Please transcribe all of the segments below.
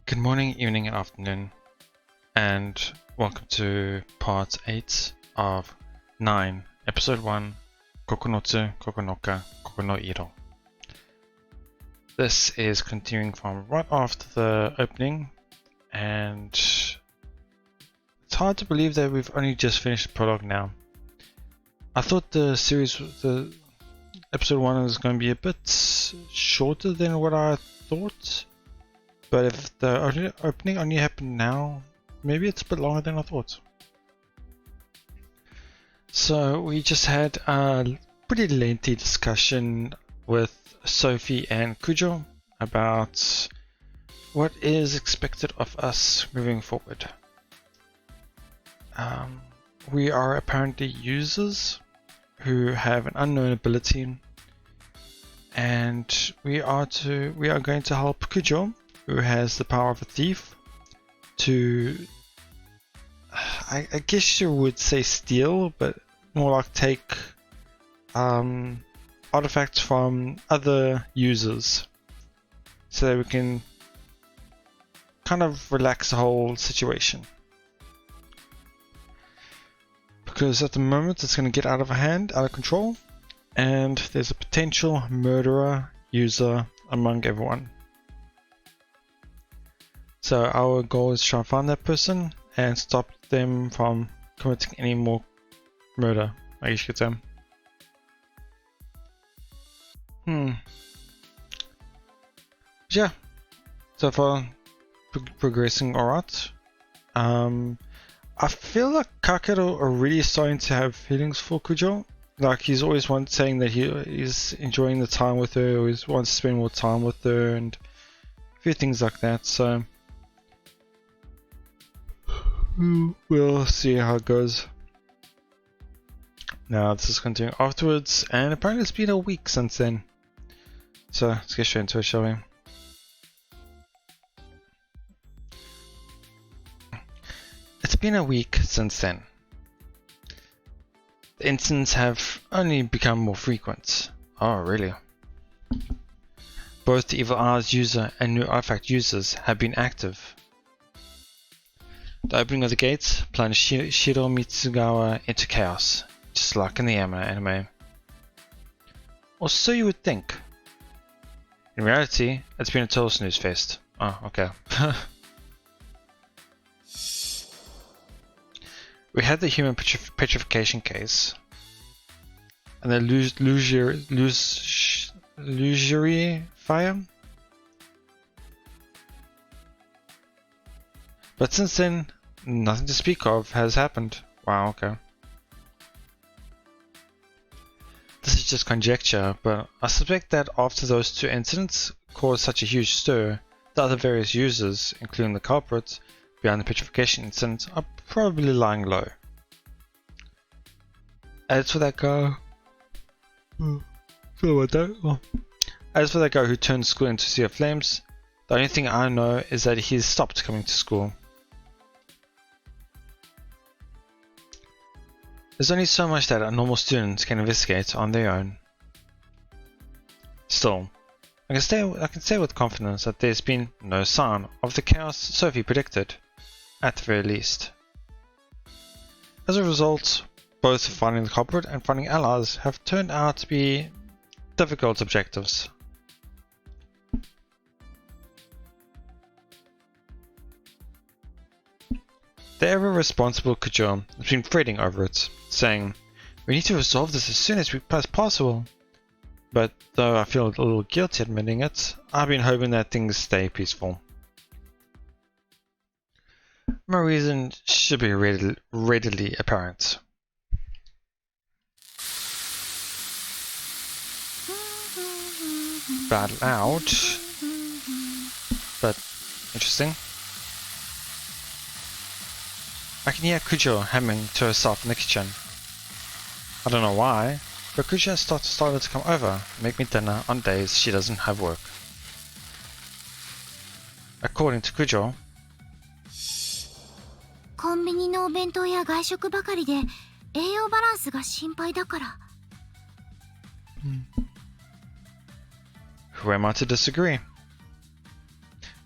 Good morning, evening, and afternoon, and welcome to part 8 of 9, episode 1, Koko no tsu koko no ka koko no iro. This is continuing from right after the opening, and it's hard to believe that we've only just finished the prologue now. I thought the episode 1 was going to be a bit shorter than what I thought. But if the opening only happened now, maybe it's a bit longer than I thought. So we just had a pretty lengthy discussion with Sophie and Kujo about what is expected of us moving forward. We are apparently users who have an unknown ability, and we are going to help Kujo, who has the power of a thief, to, I guess you would say steal, but more like take artifacts from other users, so that we can kind of relax the whole situation. Because at the moment it's going to get out of hand, out of control, and there's a potential murderer user among everyone. So our goal is to try and find that person and stop them from committing any more murder, I guess you could say. Yeah, so far progressing alright. I feel like Kakeru are really starting to have feelings for Kujo. Like he's always saying that he's enjoying the time with her, always wants to spend more time with her, and a few things like that. So we'll see how it goes. Now this is continuing afterwards, and apparently it's been a week since then. So let's get straight into it, shall we? It's been a week since then. The incidents have only become more frequent. Oh, really? Both the Evil Eyes user and new artifact users have been active. The opening of the gates plunged Shiro Mitsugawa into chaos, just like in the anime. Or so you would think. In reality, it's been a total snooze fest. Oh, okay. We had the human petrification case, and the illusory fire. But since then, nothing to speak of has happened. Wow, okay. This is just conjecture, but I suspect that after those two incidents caused such a huge stir, the other various users, including the culprits behind the petrification incident, are probably lying low. As for that guy, As for that guy who turned school into a sea of flames, the only thing I know is that he's stopped coming to school. There's only so much that a normal student can investigate on their own. Still, I can say with confidence that there's been no sign of the chaos Sophie predicted, at the very least. As a result, both finding the culprit and finding allies have turned out to be difficult objectives. The ever-responsible Kujo has been fretting over it, saying, "We need to resolve this as soon as possible." But though I feel a little guilty admitting it, I've been hoping that things stay peaceful. My reason should be readily apparent. Bad loud, but interesting. I can hear Kujo humming to herself in the kitchen. I don't know why, but Kujo has started to come over and make me dinner on days she doesn't have work. According to Kujo, コンビニのお弁当や外食ばかりで栄養バランスが心配だから。Who am I to disagree?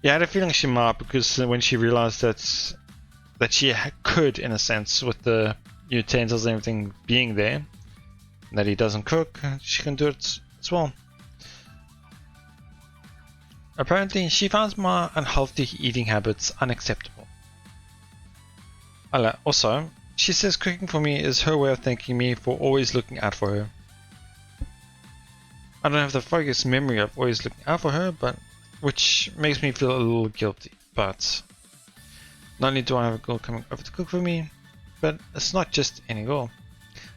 Yeah, I had a feeling she might, because when she realized that she could, in a sense, with the utensils and everything being there, that he doesn't cook, she can do it as well. Apparently, she finds my unhealthy eating habits unacceptable. Also, she says cooking for me is her way of thanking me for always looking out for her. I don't have the focused memory of always looking out for her, which makes me feel a little guilty. But not only do I have a girl coming over to cook for me, but it's not just any girl.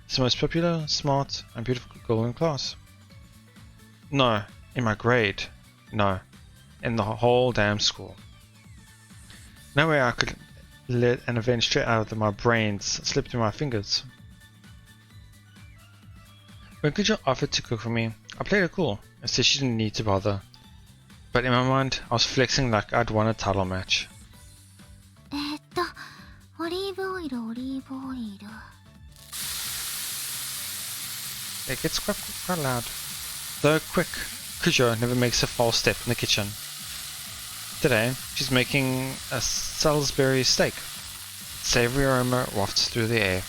It's the most popular, smart, and beautiful girl in class. No, in my grade. No, in the whole damn school. No way I could let an event straight out of my brains slip through my fingers. When Kujo offered to cook for me, I played it cool and said she didn't need to bother. But in my mind, I was flexing like I'd won a title match. オリーブオイル、オリーブオイル。 It gets quite loud. Though quick, Kujo never makes a false step in the kitchen. Today, she's making a Salisbury steak. Savory aroma wafts through the air.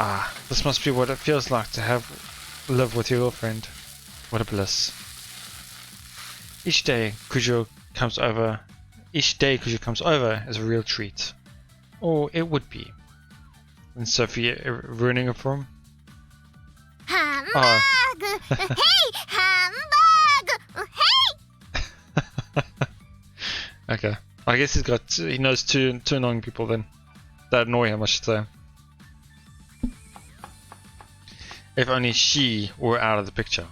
Ah, this must be what it feels like to live with your girlfriend. What a bliss. Each day Kujo comes over is a real treat. Or it would be. And Sophie ruining it for him? Hamburg! Hey! Hamburg! Hey! Okay. I guess he knows two annoying people then. That annoy him, I should say. If only she were out of the picture.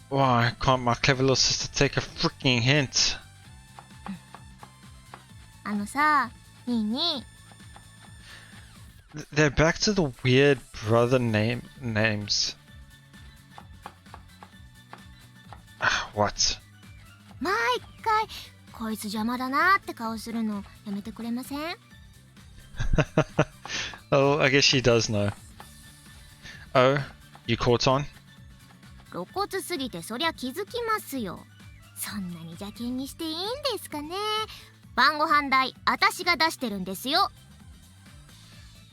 Why can't my clever little sister take a freaking hint? あのさ、ニーニ They're back to the weird brother names. What? ー、毎回こいつ邪魔だなって顔するのやめてくれません？ Oh, I guess she does know. Oh, you caught on? 露骨すぎてそりゃ気づきますよ。そんなに邪険にしていいんですかね。晩ご飯代私が出してるんですよ。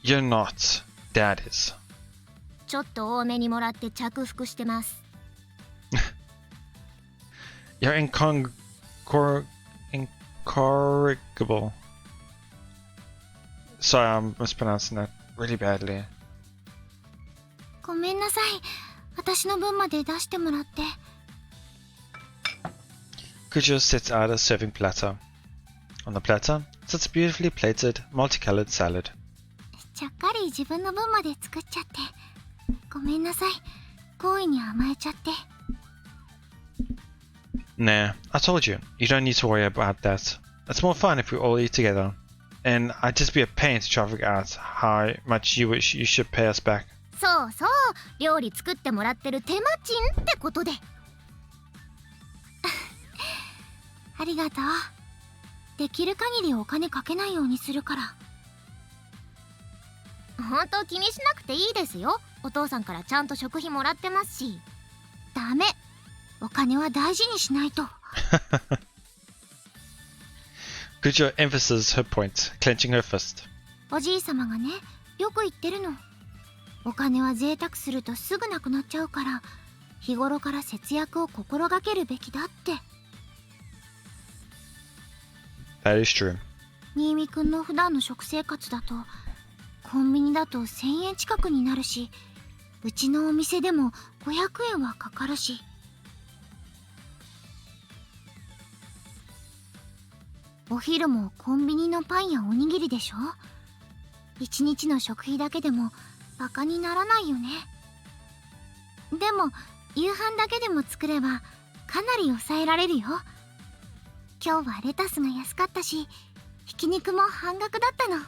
You're not. Dad is. ちょっと多めにもらって着服してます。 You're incorrigible. Sorry, I'm mispronouncing that really badly. ごめんなさい。私の分まで出してもらって。 Kujo sets out a serving platter. On the platter sits a beautifully plated, multicolored salad. ちゃっかり自分の分まで作っちゃって。ごめんなさい。好意に甘えちゃって。 Nah, I told you, you don't need to worry about that. It's more fun if we all eat together. And I'd just be a pain to try to figure out how much you wish you should pay us back. そうそう、料理作ってもらってる手間賃ってことで。ありがとう。できる限りお金かけないようにするから。本当気にしなくていいですよ。お父さんからちゃんと食費もらってますし。ダメ。お金は大事にしないと。Kujo emphasizes her point, clenching her fist. おじいさまがね、よく言ってるの。お金は贅沢するとすぐなくなっちゃうから、日頃から節約を心がけるべきだって。That is true. 新見くんの普段の食生活だと、コンビニだと1000円近くになるし、うちのお店でも500円はかかるし。お昼もコンビニのパンやおにぎりでしょ。1日の食費だけでもバカにならないよね。でも夕飯だけでも作ればかなり抑えられるよ。今日はレタスが安かったし、ひき肉も半額だったの。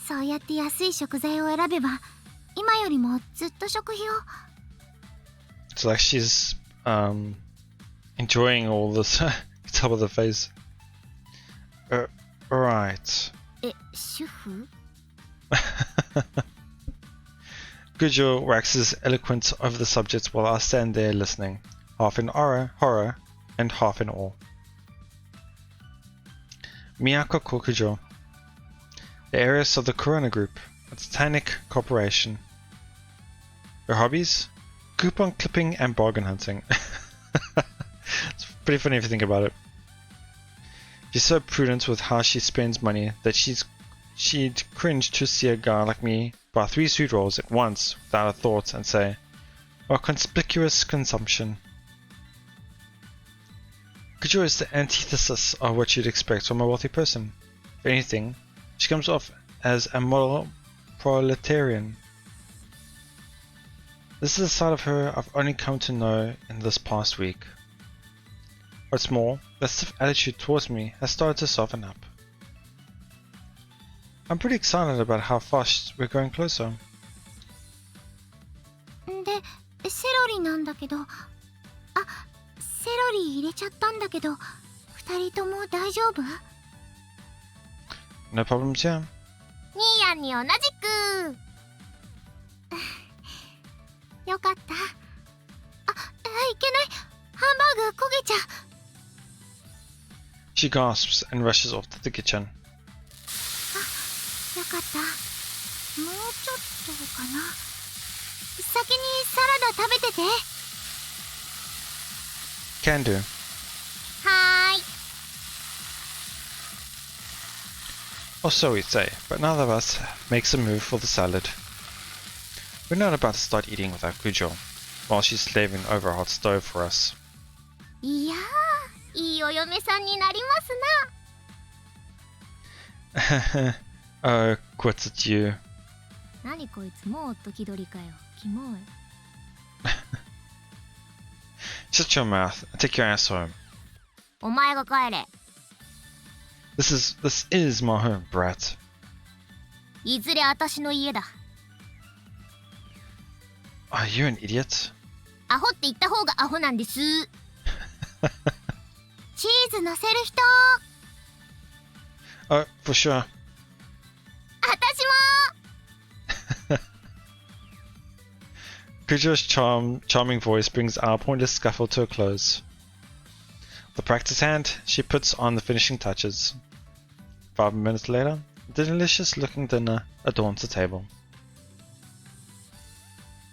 そうやって安い食材を選べば今よりもずっと食費を。 It's like she's enjoying all this. Top of the face. Right. 主婦? Kujo waxes eloquent over the subject while I stand there listening. half in horror, and half in awe. Miyako Kokujo, the heiress of the Corona Group, a titanic corporation. Her hobbies? Coupon clipping and bargain hunting. It's pretty funny if you think about it. She's so prudent with how she spends money that she'd cringe to see a guy like me buy 3 sweet rolls at once without a thought and say, "Oh, conspicuous consumption." Kujo is the antithesis of what you'd expect from a wealthy person. If anything, she comes off as a model proletarian. This is a side of her I've only come to know in this past week. What's more, the stiff attitude towards me has started to soften up. I'm pretty excited about how fast we're going closer. で、セロリなんだけど、セロリ入れちゃったんだけど、2人とも大丈夫？ No problems here. ニーヤンに同じく。よかった。いけない。ハンバーグ焦げちゃう。She gasps and rushes off to the kitchen. よかった。もうちょっとかな。先にサラダ食べてて。Can do. はーい。Or so we say, but neither of us makes a move for the salad. We're not about to start eating without Kujo, while she's slaving over a hot stove for us. いやー、いいお嫁さんになりますな。Oh, quits it you. 何こいつ、もう時取りかよ。キモい。Shut your mouth and take your ass home. お前が帰れ。This is my home, brat. いずれ私の家だ。Are you an idiot? アホって言った方がアホなんです。チーズ乗せる人。 Oh, for sure. 私も。 Kujo's charming voice brings our pointless scuffle to a close. With a practice hand, she puts on the finishing touches. 5 minutes later, the delicious-looking dinner adorns the table.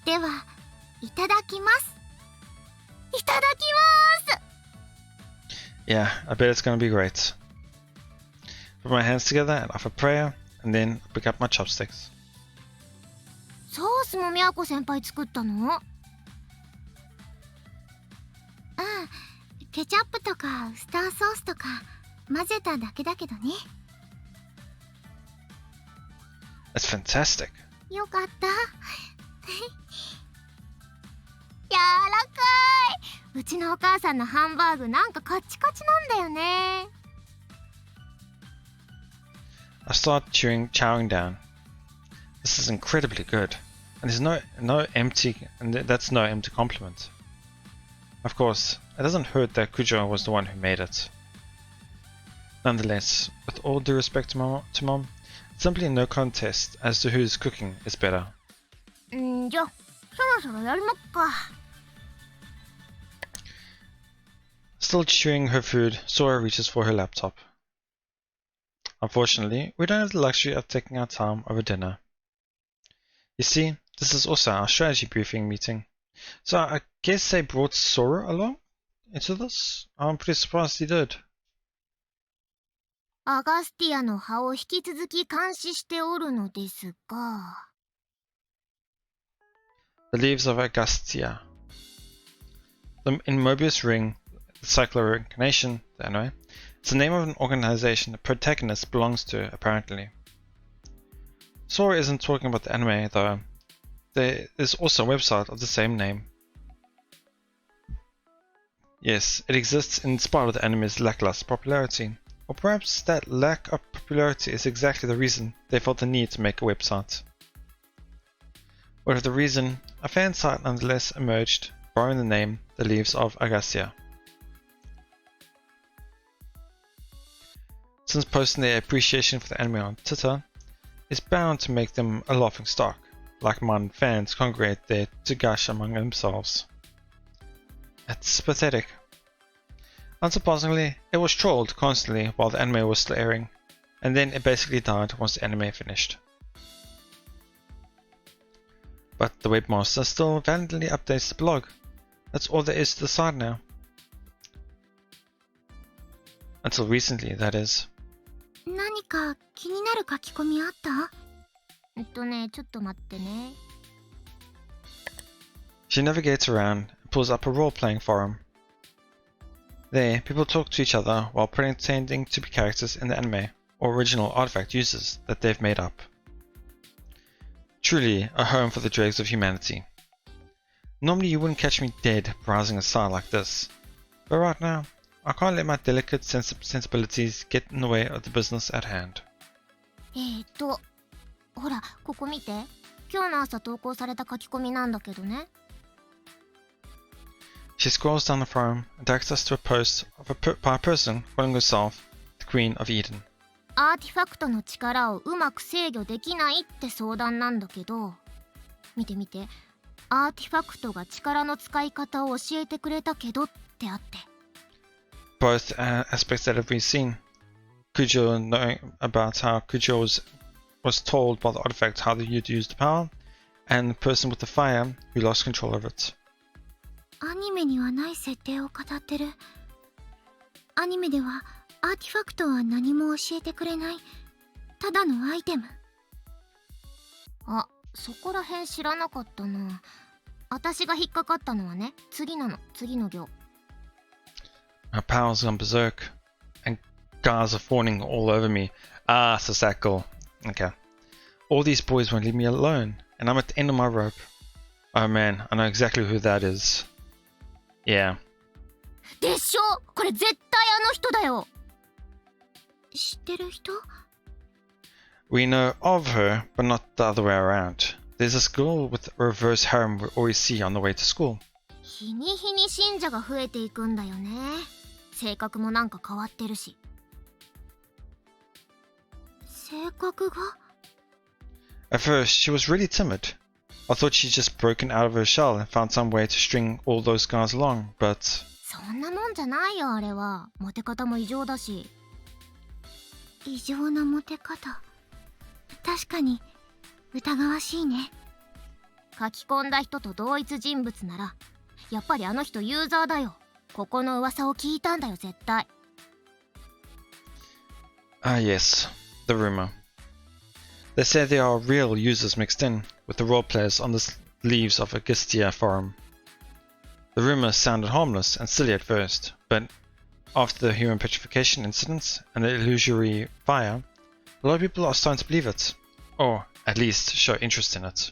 では、いただきます。いただきます。 Yeah, I bet it's gonna be great. Put my hands together and offer prayer, and then pick up my chopsticks. ソースもみやこ先輩作ったの？うん、ケチャップとかウスターソースとか混ぜただけだけどね。That's fantastic. よかった。やわらかい。うちのお母さんのハンバーグなんかカッチカチなんだよね。I start chowing down. This is incredibly good, and there's no empty, and that's no empty compliment. Of course, it doesn't hurt that Kujo was the one who made it. Nonetheless, with all due respect to Mom, it's simply no contest as to whose cooking is better. じゃあ、そろそろやりまっか。Still chewing her food, Sora reaches for her laptop. Unfortunately, we don't have the luxury of taking our time over dinner. You see, this is also our strategy briefing meeting. So I guess they brought Sora along into this? I'm pretty surprised he did. アガスティアの葉を引き続き監視しておるのですが。The leaves of Agastia. In Mobius Ring, the Cycloreincarnation, anyway, it's the name of an organization the protagonist belongs to, apparently. Sora isn't talking about the anime, though. There is also a website of the same name. Yes, it exists in spite of the anime's lackluster popularity. Or perhaps that lack of popularity is exactly the reason they felt the need to make a website. Whatever the reason, a fan site nonetheless emerged, borrowing the name The Leaves of Agasia. Since posting their appreciation for the anime on Twitter is bound to make them a laughing stock, like-minded fans congregate there to gush among themselves. It's pathetic. Unsurprisingly, it was trolled constantly while the anime was still airing, and then it basically died once the anime finished. But the webmaster still valiantly updates the blog. That's all there is to the site now. Until recently, that is. 何か気になる書き込みあった？ちょっと待ってね。She navigates around and pulls up a role-playing forum. There, people talk to each other while pretending to be characters in the anime or original artifact users that they've made up. Truly a home for the dregs of humanity. Normally you wouldn't catch me dead browsing a site like this, but right now, I can't let my delicate sensibilities get in the way of the business at hand. ほら、ここ見て。今日の朝投稿された書き込みなんだけどね。She scrolls down the forum and directs us to a post by a person calling herself the Queen of Eden. アーティファクトの力をうまく制御できないって相談なんだけど、見て見て。アーティファクトが力の使い方を教えてくれたけどってあって。Both aspects that we've seen. Kujo knowing about how Kujo was told by the artifact how you'd use the power, and the person with the fire who lost control of it. アニメにはない設定を語ってる。アニメではアーティファクトは何も教えてくれない。ただのアイテム。あ、そこらへん知らなかったな。私が引っかかったのはね、次の行。My power's gone berserk, and guys are fawning all over me. Ah, so that girl. Okay. All these boys won't leave me alone, and I'm at the end of my rope. Oh man, I know exactly who that is. Yeah. でしょ？これ絶対あの人だよ。知ってる人？ We know of her, but not the other way around. There's this girl with a reverse harem we always see on the way to school. 日に日に信者が増えていくんだよね。性格もなんか変わってるし。性格が？ At first, she was really timid. I thought she'd just broken out of her shell and found some way to string all those guys along, but... そんなもんじゃないよ、あれは。モテ方も異常だし。異常なモテ方。確かに疑わしいね。書き込んだ人と同一人物なら、やっぱりあの人ユーザーだよ。ここの噂を聞いたんだよ、絶対。Ah yes, the rumor. They say there are real users mixed in with the role players on the leaves of a Gistia forum. The rumor sounded harmless and silly at first, but after the human petrification incidents and the illusory fire, a lot of people are starting to believe it, or at least show interest in it.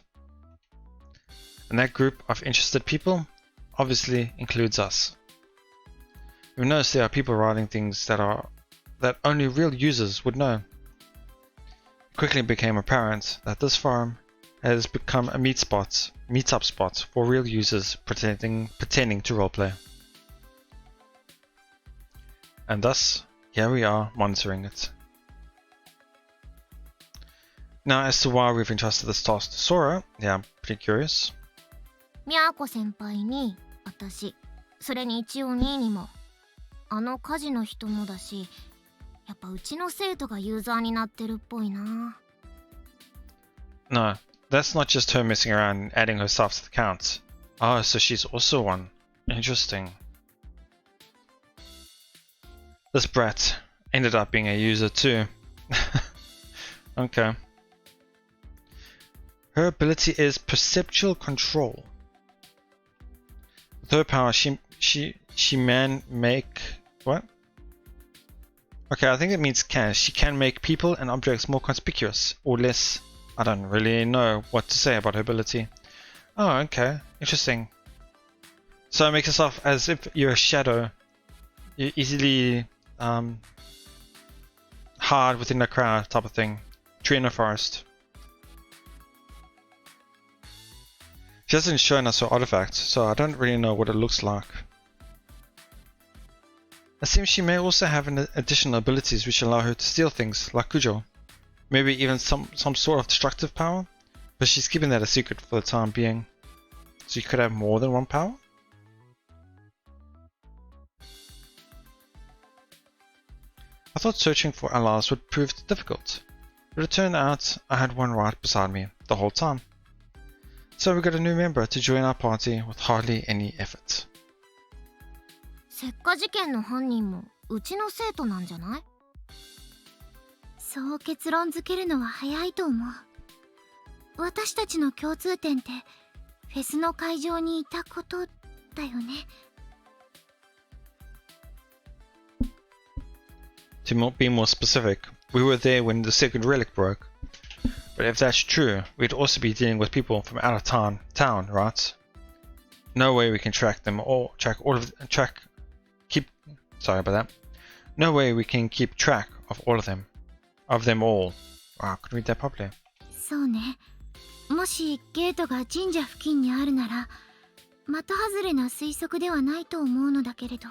And that group of interested people obviously includes us. We notice there are people writing things that only real users would know. It quickly became apparent that this forum has become a meetup spot for real users pretending to roleplay. And thus, here we are monitoring it. Now, as to why we've entrusted this task to Sora, yeah, I'm pretty curious. みゃーこ先輩に、私、それに一応2位にも、あの火事の人もだし、やっぱうちの生徒がユーザーになってるっぽいな。No, that's not just her messing around and adding herself to the count. Oh, so she's also one. Interesting. This brat ended up being a user too. Okay. Her ability is perceptual control. With her power, she man make what? Okay, I think it means can. She can make people and objects more conspicuous or less. I don't really know what to say about her ability. Oh, okay, interesting. So it makes yourself as if you're a shadow. You easily hide within a crowd type of thing. Tree in a forest. She hasn't shown us her artifact, so I don't really know what it looks like. It seems she may also have additional abilities which allow her to steal things, like Kujo. Maybe even some sort of destructive power, but she's keeping that a secret for the time being. So you could have more than one power? I thought searching for allies would prove difficult, but it turned out I had one right beside me the whole time. So we got a new member to join our party with hardly any effort. 石化事件の犯人もうちの生徒なんじゃない？そう結論づけるのは早いと思う。私たちの共通点ってフェスの会場にいたことだよね。To be more specific, we were there when the second relic broke. But if that's true, we'd also be dealing with people from out of town, right? No way we can No way we can keep track of all of them. Of them all. Wow, I couldn't read that properly. そうね。もしゲートが神社付近にあるなら、的外れな推測ではないと思うのだけれど。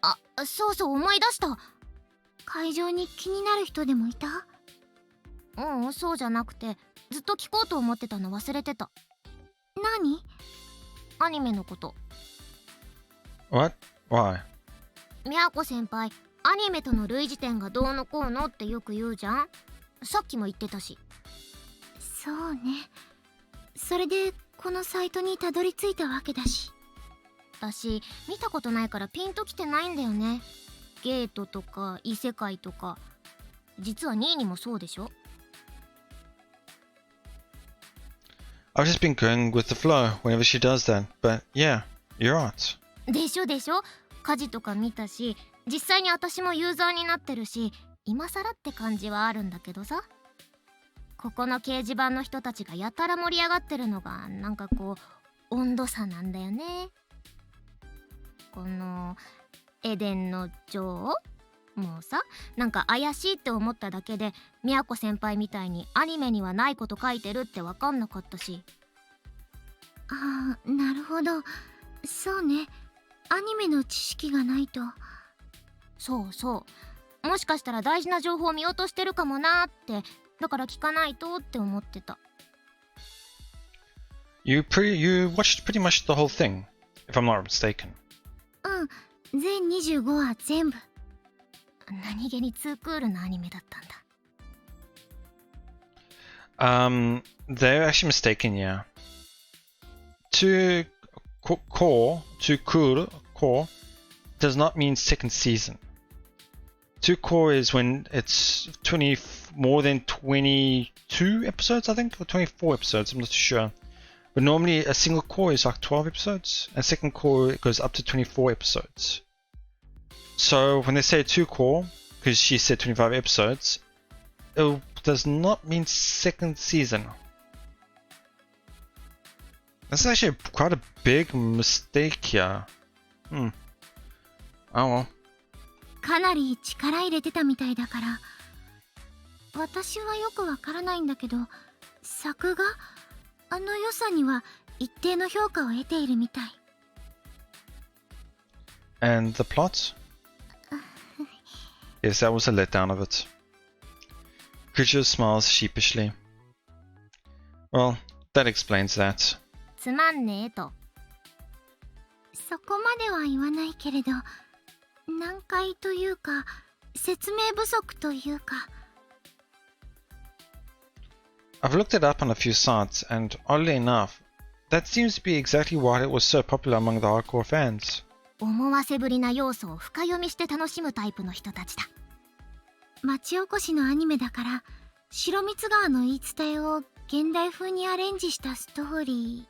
あ、そうそう思い出した。会場に気になる人でもいた？うん、そうじゃなくて、ずっと聞こうと思ってたの忘れてた。何？アニメのこと。What? Why? みやこ先輩、アニメとの類似点がどうのこうのってよく言うじゃん。さっきも言ってたし。そうね。それでこのサイトにたどり着いたわけだし。私見たことないからピンときてないんだよね。ゲートとか異世界とか。実は2位にもそうでしょ。I've just been going with the flow whenever she does that, but yeah, you're right. でしょでしょ。家事とか見たし、実際に私もユーザーになってるし、今更って感じはあるんだけどさ。ここの掲示板の人たちがやたら盛り上がってるのがなんかこう温度差なんだよね。このエデンの女王もうさ、なんか怪しいって思っただけでみやこ先輩みたいにアニメにはないこと書いてるって分かんなかったし。ああ、なるほど。そうね。アニメの知識がないと。そうそう。もしかしたら大事な情報を見落としてるかもなーって、だから聞かないとって思ってた。You watched pretty much the whole thing, if I'm not mistaken. うん、全25話全部。何気に2クールのアニメだったんだ。They're actually mistaken, yeah. To cool does not mean second season. To core is when it's more than 22 episodes, I think, or 24 episodes, I'm not too sure. But normally a single core is like 12 episodes, and second core goes up to 24 episodes. So when they say 2 core, because she said 25 episodes, it does not mean second season. That's actually quite a big mistake here. Oh well. かなり力入れてたみたいだから、私はよくわからないんだけど、作画あの良さには一定の評価を得ているみたい。And the plot? Yes, that was a letdown of it. Creature smiles sheepishly. Well, that explains that. つまんねえと。そこまでは言わないけれど、難解というか説明不足というか。I've looked it up on a few sites, and oddly enough, that seems to be exactly why it was so popular among the hardcore fans. 思わせぶりな要素を深読みして楽しむタイプの人たちだ。町おこしのアニメだから、白蜜川の言い伝えを現代風にアレンジしたストーリ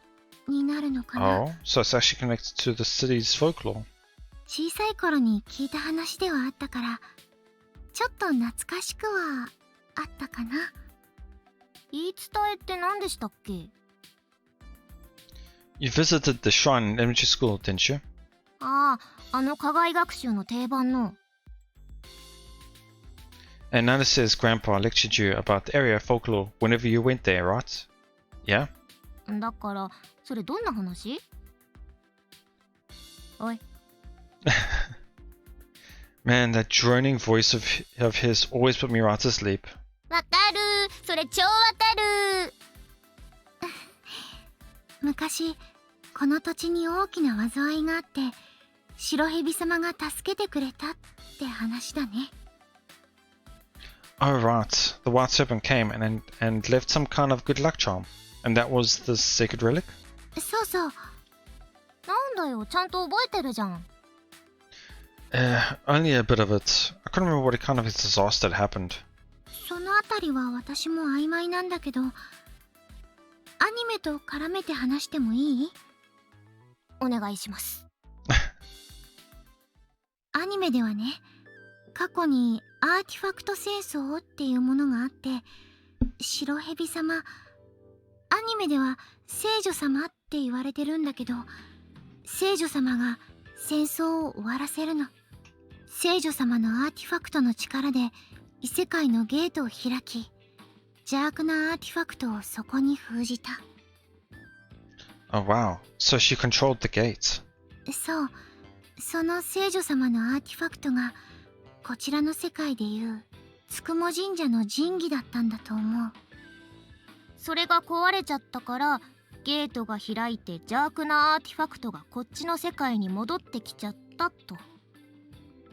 ーになるのかな。Oh, so it's actually connected to the city's folklore. 小さい頃に聞いた話ではあったから、ちょっと懐かしくはあったかな。言い伝えって何でしたっけ？ You visited the shrine in elementary school, didn't you? ああ、あの課外学習の定番の。And Nana says Grandpa lectured you about the area folklore whenever you went there, right? Yeah? だから、それどんな話？おい。Man, that droning voice of his always put me right to sleep. わかる。それ超わかる。昔この土地に大きな災いがあって、白蛇様が助けてくれたって話だね。Oh right, the White Serpent came and left some kind of good luck charm. And that was the sacred relic? そうそう。なんだよ、ちゃんと覚えてるじゃん。Only a bit of it. I couldn't remember what kind of disaster had happened. そのあたりは私も曖昧なんだけど、アニメと絡めて話してもいい？お願いします。アニメではね、過去にアーティファクト戦争っていうものがあって、白蛇様、アニメでは聖女様って言われてるんだけど、聖女様が戦争を終わらせるの。聖女様のアーティファクトの力で異世界のゲートを開き、邪悪なアーティファクトをそこに封じた。Oh wow, so she controlled the gate. そう、その聖女様のアーティファクトがこちらの世界でいうつくも神社の神器だったんだと思う。それが壊れちゃったからゲートが開いて邪悪なアーティファクトがこっちの世界に戻ってきちゃったと。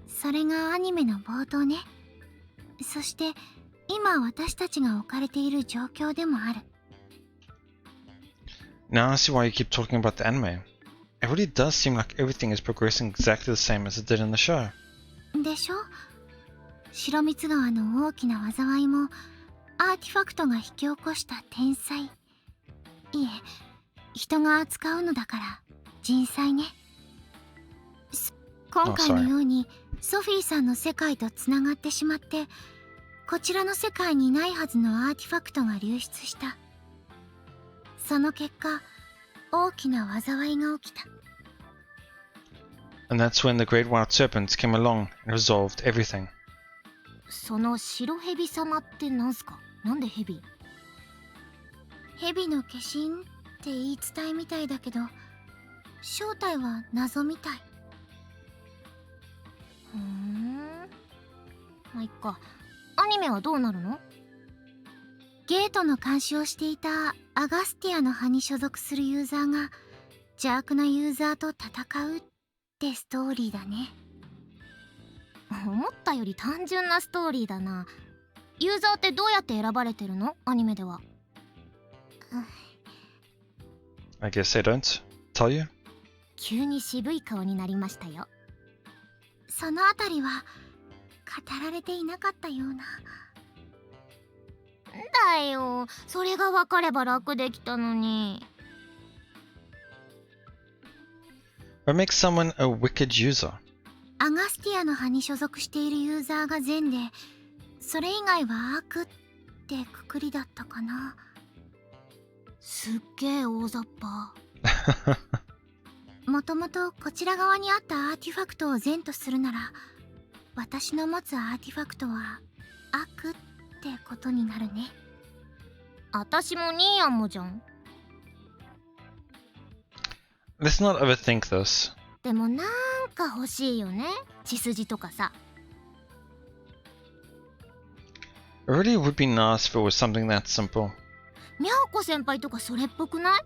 それがアニメの冒頭ね。そして今私たちが置かれている状況でもある。Now I see why you keep talking about the anime. It really does seem like everything is progressing exactly the same as it did in the show. でしょ？白蜜川の大きな災いもアーティファクトが引き起こした天災。いえ、人が扱うのだから人災ね。今回のようにソフィーさんの世界とつながってしまって、こちらの世界にないはずのアーティファクトが流出した。その結果、大きな災いが起きた。And that's when the Great White Serpent came along and resolved everything. その白蛇様ってなんすか？なんで蛇？蛇の化身って言い伝えみたいだけど、正体は謎みたい。まあいっか。アニメはどうなるの？ゲートの監視をしていたアガスティアの派に所属するユーザーが邪悪なユーザーと戦うってストーリーだね。思ったより単純なストーリーだな。ユーザーってどうやって選ばれてるの？アニメでは。I guess they don't tell you? 急に渋い顔になりましたよ。そのあたりは語られていなかったような。だよ、それが分かれば楽できたのに。What makes someone a wicked user? アガスティアの派に所属しているユーザーが善で、それ以外は悪ってくくりだったかな。すっげえ大雑把。もともとこちら側にあったアーティファクトを善とするなら、私の持つアーティファクトは悪ってことになるね。私もニーヤンもじゃん。Let's not overthink this. でもなんか欲しいよね、血筋とかさ。It really would be nice if it was something that simple. ミャオコ先輩とかそれっぽくない？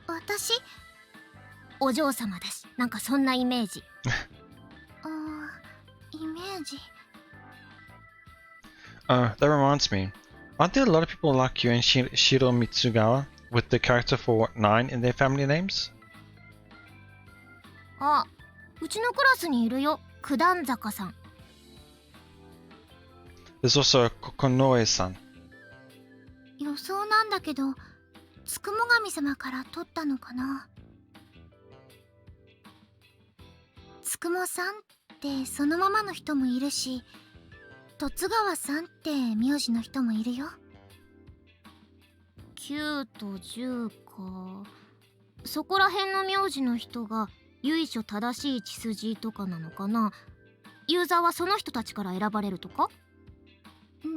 私？お嬢様だし、なんかそんなイメージ。イメージ。Oh, that reminds me. Aren't there a lot of people like you and Shiro Mitsugawa with the character for 9 in their family names? あ、うちのクラスにいるよ、九段坂さん。There's also Kokonoe-san. 予想なんだけど、つくも神様から取ったのかな。つくもさんってそのままの人もいるし、十津川さんって名字の人もいるよ。9と10か。そこら辺の名字の人が由緒正しい血筋とかなのかな。ユーザーはその人たちから選ばれるとか？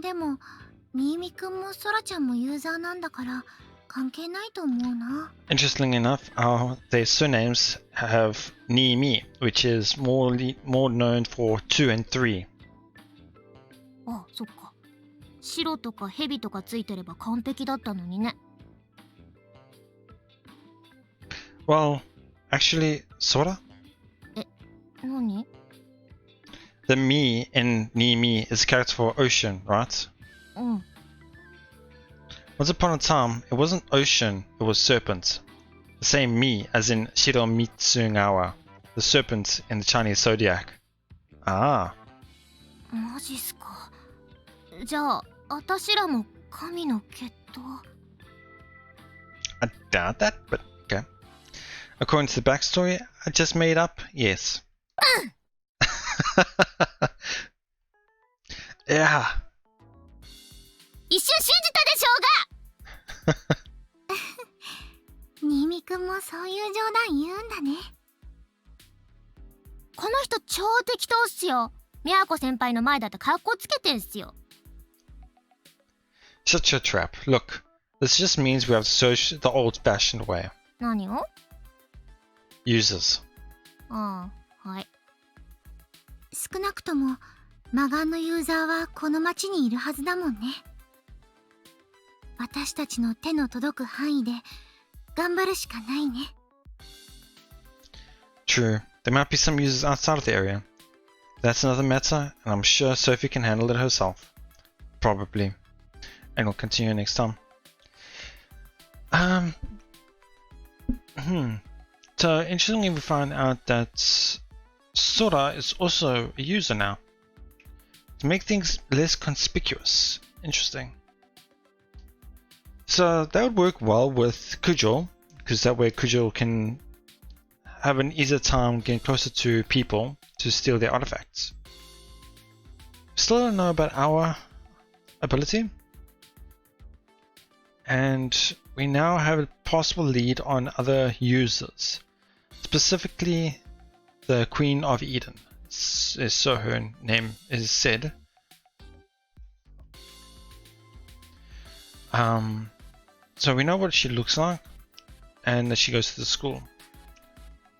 でも新見くんもソラちゃんもユーザーなんだから関係ないと思うな。Interestingly enough, their surnames have Niimi, which is more known for 2 and 3. あ、そっか。白とか蛇とかついてれば完璧だったのにね。Well, Actually, sorta. 何？ The me in Ni Me is a character for ocean, right? うん。 Once upon a time, it wasn't ocean, it was serpent. The same me as in Shiro Mitsugawa, the serpent in the Chinese zodiac. Ah. マジっすか。じゃあ、私らも神の血統？ I doubt that, but okay. According to the backstory I just made up, yes. Yeah. 一瞬信じたでしょうが。新見くんもそういう冗談言うんだね。この人超適当っすよ。宮子先輩の前だって格好つけてんすよ。Shut your trap. Look, this just means we have to search the old-fashioned way. 何を？ Users. ああ、はい。少なくとも魔眼のユーザーはこの町にいるはずだもんね。私たちの手の届く範囲で頑張るしかないね。True, there might be some users outside of the area. That's another matter, and I'm sure Sophie can handle it herself. Probably. And we'll continue next time. So, interestingly, we find out that Sora is also a user now. To make things less conspicuous. Interesting. So, that would work well with Kujou, because that way Kujou can have an easier time getting closer to people to steal their artifacts. Still don't know about our ability. And we now have a possible lead on other users. Specifically, the Queen of Eden. So her name is said. So we know what she looks like, and that she goes to the school.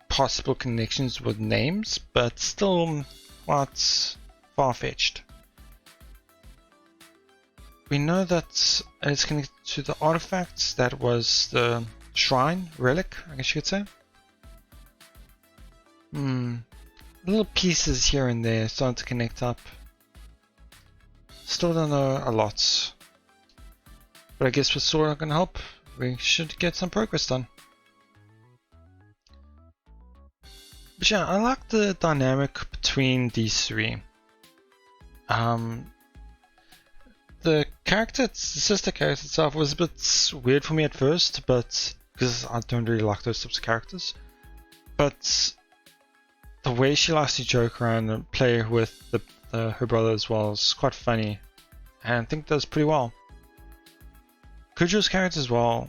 Possible connections with names, but still quite far-fetched. We know that it's connected to the artifacts that was the shrine, relic, I guess you could say. Little pieces here and there starting to connect up. Still don't know a lot. But I guess with Sora can help, we should get some progress done. But yeah, I like the dynamic between these three. The character, the sister character itself was a bit weird for me at first, but because I don't really like those types of characters. But the way she likes to joke around and play with her brother as well is quite funny, and I think does pretty well. Kujou's character as well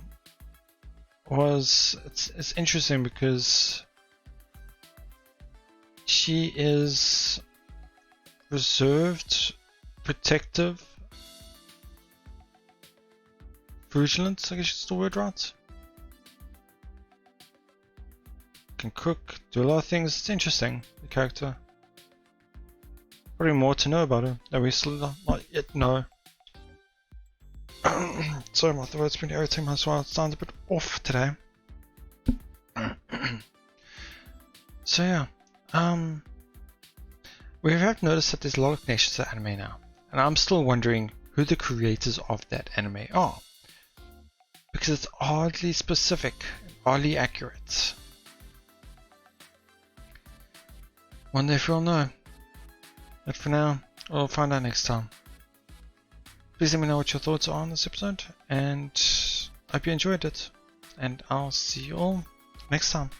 it's interesting because she is reserved, protective, vigilant, I guess is the word, right? Can cook, do a lot of things. It's interesting, the character. Probably more to know about her that we still not yet know. Sorry, my throat's been irritating as well. It sounds a bit off today. So yeah, we have noticed that there's a lot of connections to anime now, and I'm still wondering who the creators of that anime are, because it's oddly specific, oddly accurate. Wonder if you'll know. But for now, we'll find out next time. Please let me know what your thoughts are on this episode, and I hope you enjoyed it. And I'll see you all next time.